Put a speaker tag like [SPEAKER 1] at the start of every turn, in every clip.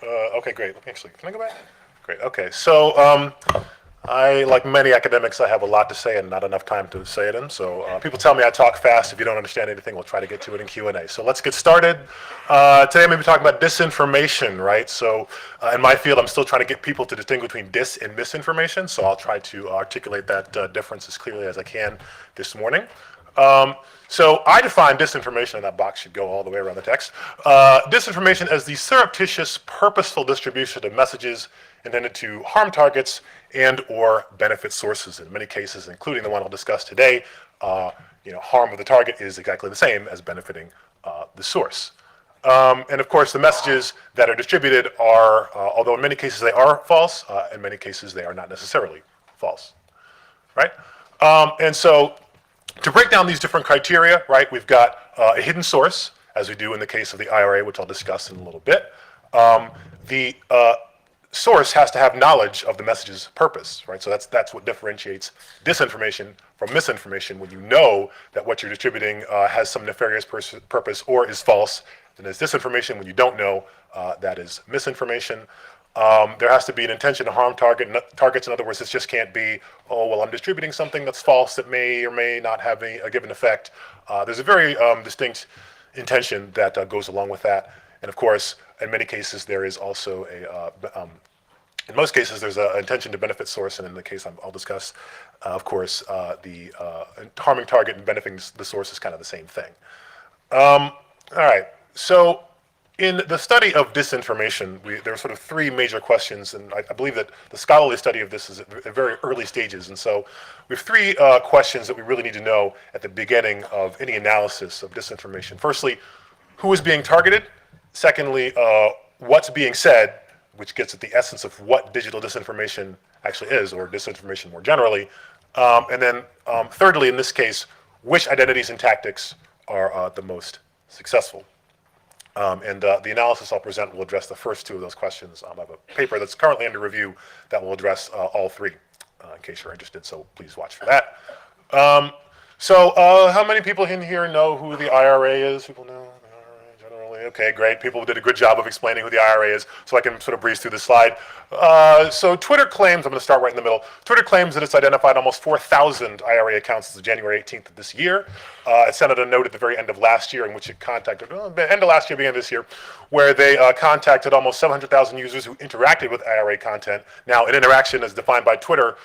[SPEAKER 1] Okay, great. Actually, can I go back? Great. Okay, so I, like many academics, I have a lot to say and not enough time to say it in. So people tell me I talk fast. If you don't understand anything, we'll try to get to it in Q&A. So let's get started. Today I'm going to be talking about disinformation, right? So in my field, I'm still trying to get people to distinguish between dis and misinformation. So I'll try to articulate that difference as clearly as I can this morning. So I define disinformation, and that box should go all the way around the text. Disinformation as the surreptitious, purposeful distribution of messages intended to harm targets and or benefit sources. In many cases, including the one I'll discuss today, harm of the target is exactly the same as benefiting the source. And of course, the messages that are distributed are, although in many cases they are false, in many cases they are not necessarily false, right? And so to break down these different criteria, right, we've got a hidden source, as we do in the case of the IRA, which I'll discuss in a little bit. The source has to have knowledge of the message's purpose, right? So that's what differentiates disinformation from misinformation. When you know that what you're distributing has some nefarious purpose or is false, then it's disinformation. When you don't know, that is misinformation. There has to be an intention to harm targets. In other words, this just can't be, oh, well, I'm distributing something that's false that may or may not have a given effect. There's a very distinct intention that goes along with that. And of course, in many cases, there is also in most cases, there's an intention to benefit source, and in the case I'll discuss, of course, the harming target and benefiting the source is kind of the same thing. All right, so in the study of disinformation, there are sort of three major questions, and I believe that the scholarly study of this is at very early stages, and so we have three questions that we really need to know at the beginning of any analysis of disinformation. Firstly, who is being targeted? Secondly, what's being said, which gets at the essence of what digital disinformation actually is, or disinformation more generally. And then thirdly, in this case, which identities and tactics are the most successful? And the analysis I'll present will address the first two of those questions. I have a paper that's currently under review that will address all three, in case you're interested, so please watch for that. So how many people in here know who the IRA is? People know? Okay, great. People did a good job of explaining who the IRA is, so I can sort of breeze through this slide. So Twitter claims, I'm going to start right in the middle. Twitter claims that it's identified almost 4,000 IRA accounts as of January 18th of this year. It sent out a note at the very end of last year in which it contacted, end of last year, beginning of this year, where they contacted almost 700,000 users who interacted with IRA content. Now, an interaction as defined by Twitter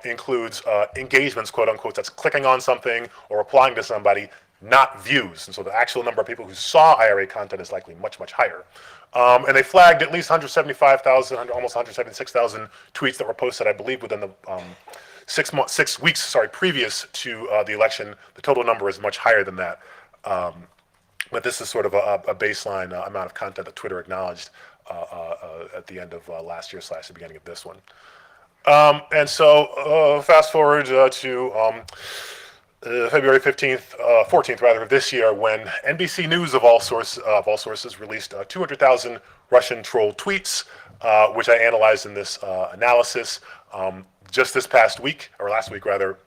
[SPEAKER 1] includes engagements, quote unquote, that's clicking on something or replying to somebody, not views. And so the actual number of people who saw IRA content is likely much, much higher. And they flagged at least 175,000, almost 176,000 tweets that were posted, I believe, within the 6 weeks, previous to the election. The total number is much higher than that. But this is sort of a baseline amount of content that Twitter acknowledged at the end of last year / the beginning of this one. And so fast forward to February 14th rather, of this year, when NBC News of all sources released 200,000 Russian troll tweets, which I analyzed in this analysis. Just this past week, or last week rather,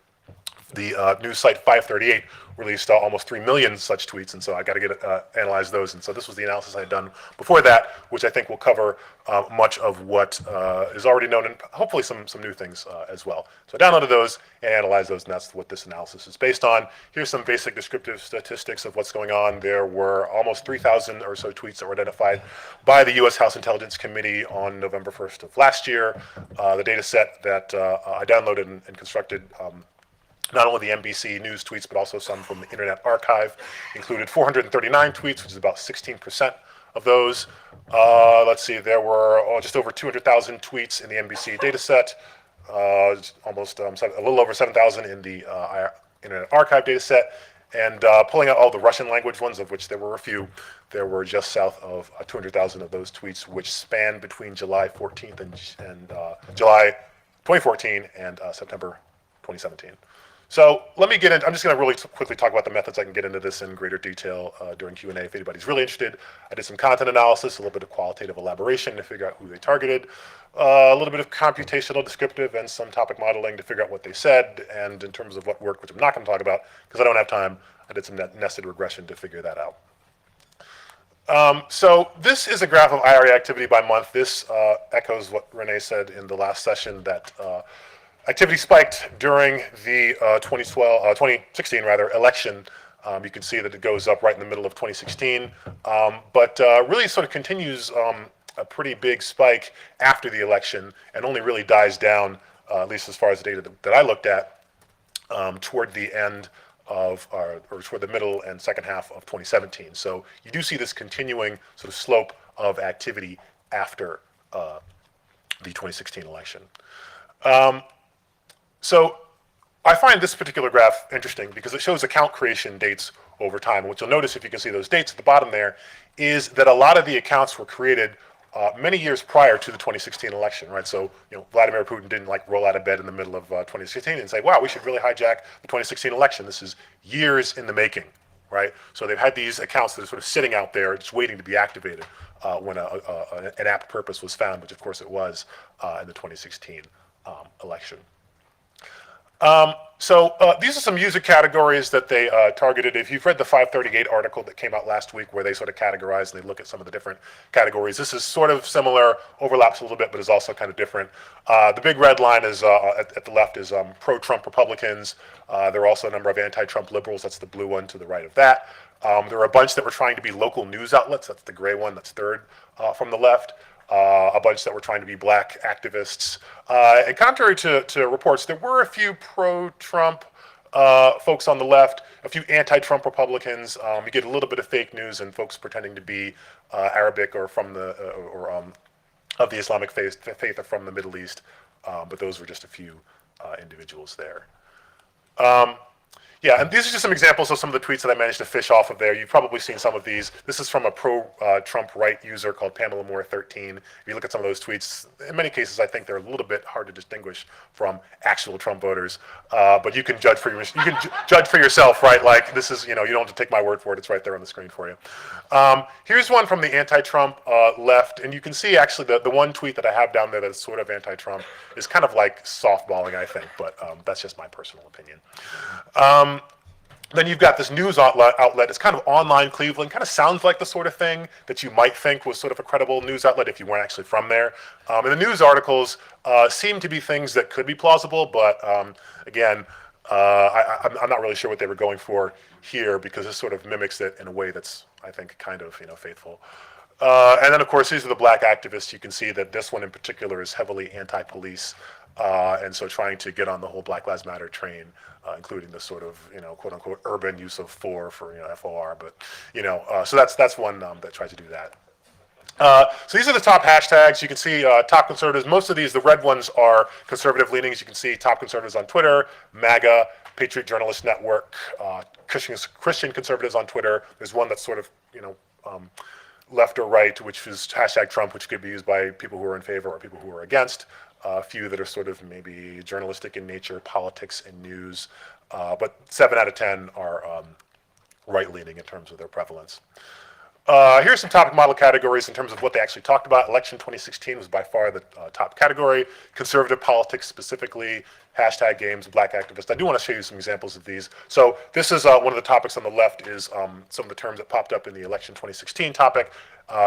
[SPEAKER 1] the news site 538 released almost 3 million such tweets, and so I got to analyze those. And so this was the analysis I had done before that, which I think will cover much of what is already known, and hopefully some new things as well. So I downloaded those and analyzed those, and that's what this analysis is based on. Here's some basic descriptive statistics of what's going on. There were almost 3,000 or so tweets that were identified by the U.S. House Intelligence Committee on November 1st of last year. The data set that I downloaded and constructed not only the NBC News tweets, but also some from the Internet Archive, included 439 tweets, which is about 16% of those. Let's see, there were just over 200,000 tweets in the NBC data set, almost a little over 7,000 in the Internet Archive data set, and pulling out all the Russian language ones, of which there were a few, there were just south of 200,000 of those tweets, which spanned between July 14th and July 2014 and September 2017. So let me get into, I'm just going to really quickly talk about the methods. I can get into this in greater detail during Q&A if anybody's really interested. I did some content analysis, a little bit of qualitative elaboration to figure out who they targeted, a little bit of computational descriptive, and some topic modeling to figure out what they said. And in terms of what worked, which I'm not going to talk about because I don't have time, I did some nested regression to figure that out. So this is a graph of IRA activity by month. This echoes what Renee said in the last session, that activity spiked during the 2016 rather election. You can see that it goes up right in the middle of 2016, but really sort of continues a pretty big spike after the election, and only really dies down, at least as far as the data that I looked at, toward the end of, or toward the middle and second half of 2017. So you do see this continuing sort of slope of activity after the 2016 election. So I find this particular graph interesting because it shows account creation dates over time. And what you'll notice, if you can see those dates at the bottom there, is that a lot of the accounts were created many years prior to the 2016 election, right? So, Vladimir Putin didn't like roll out of bed in the middle of 2016 and say, wow, we should really hijack the 2016 election. This is years in the making, right? So they've had these accounts that are sort of sitting out there just waiting to be activated when an apt purpose was found, which of course it was in the 2016 election. So these are some user categories that they targeted. If you've read the 538 article that came out last week where they sort of categorize and they look at some of the different categories, this is sort of similar, overlaps a little bit, but is also kind of different. The big red line is at the left is pro-Trump Republicans. There are also a number of anti-Trump liberals. That's the blue one to the right of that. There are a bunch that were trying to be local news outlets. That's the gray one. That's third from the left. A bunch that were trying to be black activists. And contrary to reports, there were a few pro-Trump folks on the left, a few anti-Trump Republicans. You get a little bit of fake news and folks pretending to be Arabic or from the of the Islamic faith or from the Middle East. But those were just a few individuals there. Yeah, and these are just some examples of some of the tweets that I managed to fish off of there. You've probably seen some of these. This is from a pro-Trump right user called Pamela Moore 13. If you look at some of those tweets, in many cases, I think they're a little bit hard to distinguish from actual Trump voters. But you can judge for judge for yourself, right? Like this is, you don't have to take my word for it. It's right there on the screen for you. Here's one from the anti-Trump left, and you can see actually the one tweet that I have down there that's sort of anti-Trump is kind of like softballing, I think, but that's just my personal opinion. Then you've got this news outlet. It's kind of online Cleveland, kind of sounds like the sort of thing that you might think was sort of a credible news outlet if you weren't actually from there. And the news articles seem to be things that could be plausible, but again, I'm not really sure what they were going for here because this sort of mimics it in a way that's, I think, kind of faithful. And then, of course, these are the black activists. You can see that this one in particular is heavily anti-police, and so trying to get on the whole Black Lives Matter train, including the sort of, quote unquote, urban use of for FOR. But, so that's one that tries to do that. So these are the top hashtags. You can see top conservatives. Most of these, the red ones, are conservative leanings. You can see top conservatives on Twitter, MAGA, Patriot Journalist Network, Christian conservatives on Twitter. There's one that's sort of, left or right, which is hashtag Trump, which could be used by people who are in favor or people who are against. A few that are sort of maybe journalistic in nature, politics and news. But 7 out of 10 are right-leaning in terms of their prevalence. Here's some topic model categories in terms of what they actually talked about. Election 2016 was by far the top category. Conservative politics specifically, hashtag games, black activists. I do want to show you some examples of these. So this is one of the topics on the left is some of the terms that popped up in the election 2016 topic.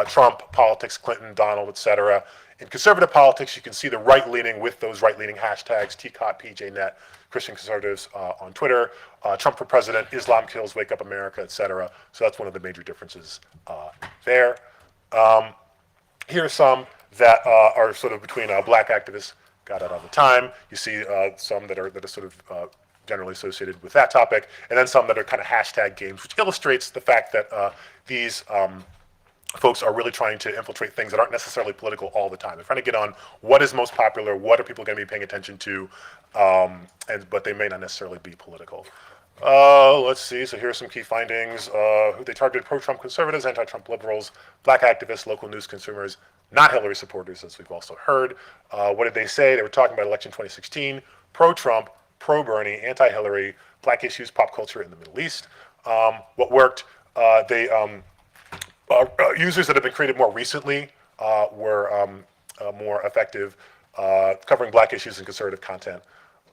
[SPEAKER 1] Trump, politics, Clinton, Donald, etc. In conservative politics, you can see the right-leaning with those right-leaning hashtags, TCOT, PJNet, Christian conservatives on Twitter, Trump for president, Islam kills, wake up America, etc. So that's one of the major differences there. Here are some that are sort of between black activists, got it all the time. You see some that are sort of generally associated with that topic, and then some that are kind of hashtag games, which illustrates the fact that these folks are really trying to infiltrate things that aren't necessarily political all the time. They're trying to get on what is most popular, what are people going to be paying attention to, but they may not necessarily be political. Let's see, so here are some key findings. They targeted pro-Trump conservatives, anti-Trump liberals, black activists, local news consumers, not Hillary supporters, as we've also heard. What did they say? They were talking about election 2016, pro-Trump, pro-Bernie, anti-Hillary, black issues, pop culture in the Middle East. What worked? Users that have been created more recently were more effective, covering black issues and conservative content.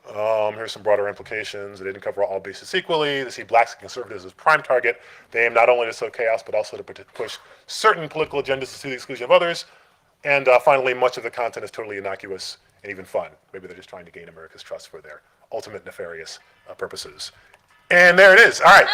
[SPEAKER 1] Here's some broader implications. They didn't cover all bases equally. They see blacks and conservatives as prime target. They aim not only to sow chaos, but also to push certain political agendas to the exclusion of others. And finally, much of the content is totally innocuous and even fun. Maybe they're just trying to gain America's trust for their ultimate nefarious purposes. And there it is. All right.